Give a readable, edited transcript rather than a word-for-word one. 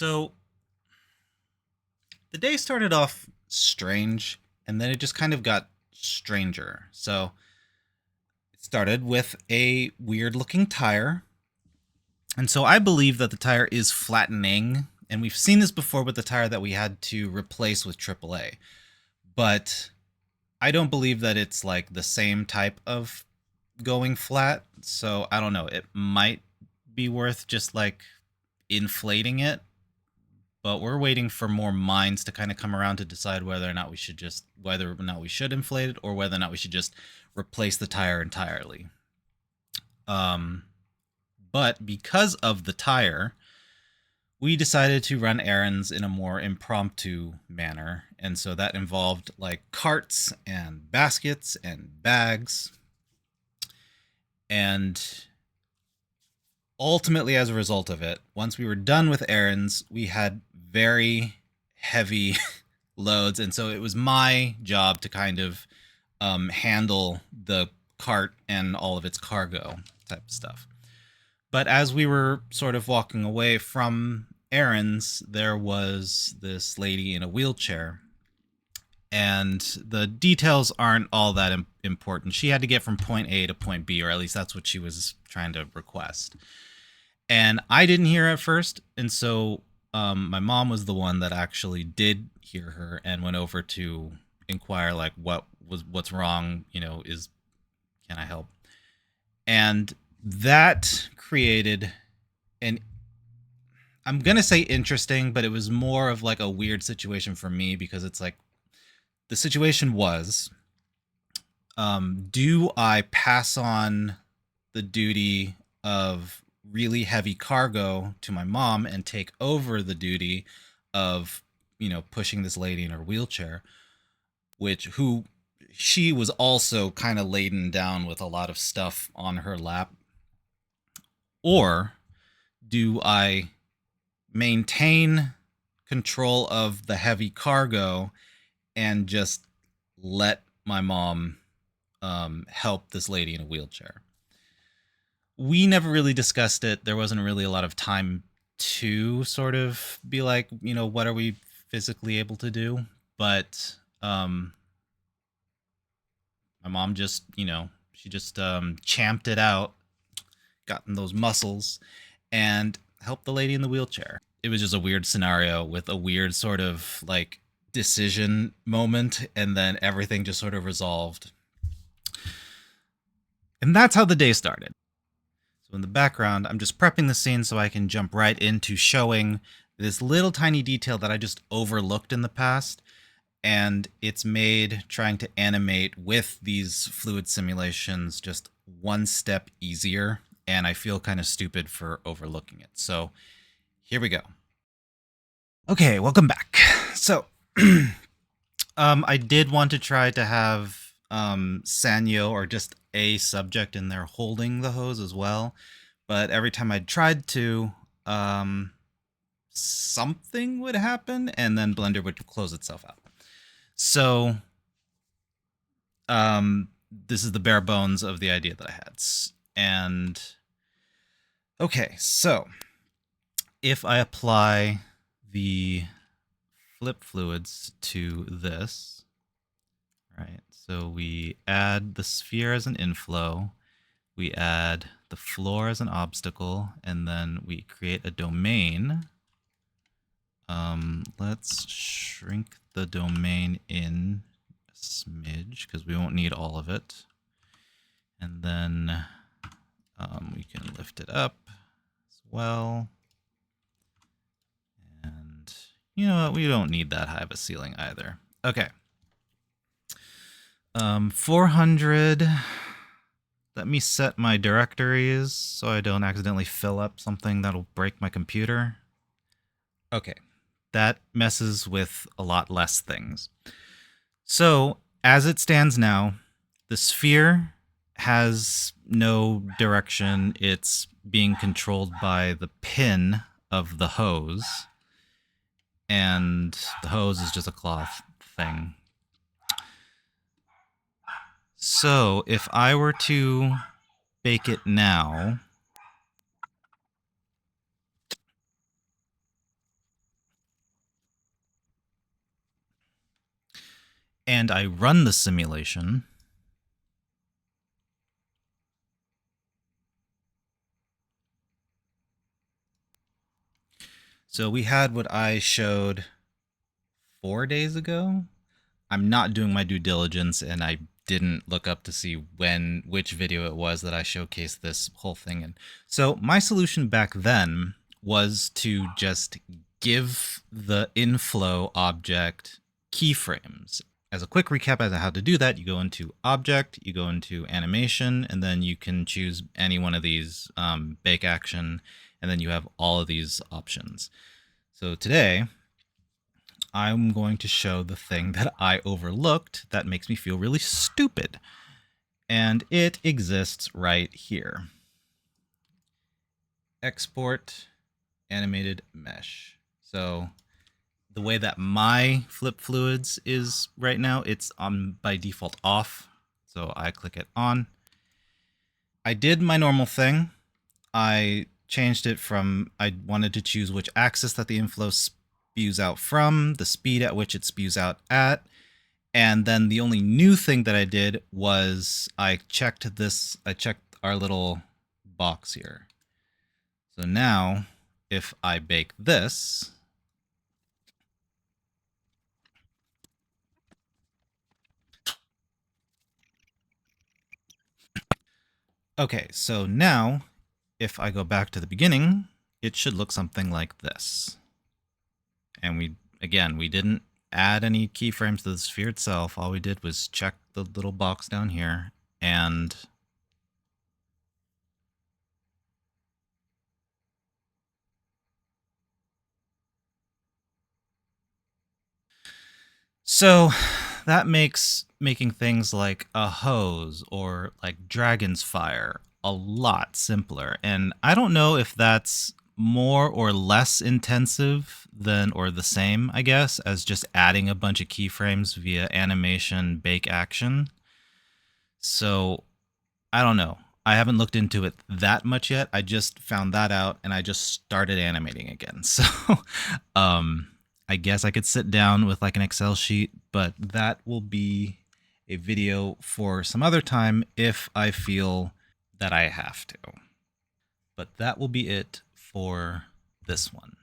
So the day started off strange, and then it just kind of got stranger. So it started with a weird looking tire. And so I believe that the tire is flattening. And we've seen this before with the tire that we had to replace with AAA. But I don't believe that it's like the same type of going flat. So I don't know. It might be worth just like inflating it, but we're waiting for more minds to kind of come around to decide whether or not we should inflate it or whether or not we should just replace the tire entirely. Um, but because of the tire, we decided to run errands in a more impromptu manner, and so that involved like carts and baskets and bags, and ultimately, as a result of it, once we were done with errands, we had very heavy loads, and so it was my job to kind of handle the cart and all of its cargo type of stuff. But as we were sort of walking away from errands, there was this lady in a wheelchair, and the details aren't all that important. She had to get from point A to point B, or at least that's what she was trying to request. And I didn't hear at first, and so my mom was the one that actually did hear her and went over to inquire like what's wrong, is can I help? And that created an, I'm gonna say interesting, but it was more of like a weird situation for me because it's like the situation was, do I pass on the duty of really heavy cargo to my mom and take over the duty of, pushing this lady in her wheelchair, which who she was also kind of laden down with a lot of stuff on her lap? Or do I maintain control of the heavy cargo and just let my mom help this lady in a wheelchair? We never really discussed it. There wasn't really a lot of time to sort of be like, what are we physically able to do? But my mom just, she just champed it out, gotten those muscles, and helped the lady in the wheelchair. It was just a weird scenario with a weird sort of like decision moment, and then everything just sort of resolved. And that's how the day started. So in the background, I'm just prepping the scene so I can jump right into showing this little tiny detail that I just overlooked in the past. And it's made trying to animate with these fluid simulations just one step easier. And I feel kind of stupid for overlooking it. So here we go. Okay, welcome back. So I did want to try to have Sanyo or just a subject in there holding the hose as well, but every time I tried to, something would happen, and then Blender would close itself out. So this is the bare bones of the idea that I had. And okay, so if I apply the flip fluids to this, right? So we add the sphere as an inflow, we add the floor as an obstacle, and then we create a domain. Let's shrink the domain in a smidge because we won't need all of it. And then we can lift it up as well. And you know what? We don't need that high of a ceiling either. Okay. 400. Let me set my directories so I don't accidentally fill up something that'll break my computer. Okay. That messes with a lot less things. So, as it stands now, the sphere has no direction. It's being controlled by the pin of the hose. And the hose is just a cloth thing. So, if I were to bake it now, and I run the simulation, so we had what I showed 4 days ago. I'm not doing my due diligence, and I didn't look up to see which video it was that I showcased this whole thing in. So my solution back then was to just give the inflow object keyframes. As a quick recap as to how to do that, you go into object, you go into animation, and then you can choose any one of these, bake action, and then you have all of these options. So today, I'm going to show the thing that I overlooked that makes me feel really stupid. And it exists right here. Export animated mesh. So the way that my flip fluids is right now, it's on by default off. So I click it on. I did my normal thing. I changed it from, I wanted to choose which axis that the inflow spews out from, the speed at which it spews out at, and then the only new thing that I did was I checked our little box here. So now, if I bake this, okay, so now, if I go back to the beginning, it should look something like this. And we didn't add any keyframes to the sphere itself. All we did was check the little box down here, and so that makes making things like a hose or like dragon's fire a lot simpler. And I don't know if that's more or less intensive than, or the same, I guess, as just adding a bunch of keyframes via animation bake action. So I don't know. I haven't looked into it that much yet. I just found that out and I just started animating again. So I guess I could sit down with like an Excel sheet, but that will be a video for some other time if I feel that I have to. But that will be it for this one.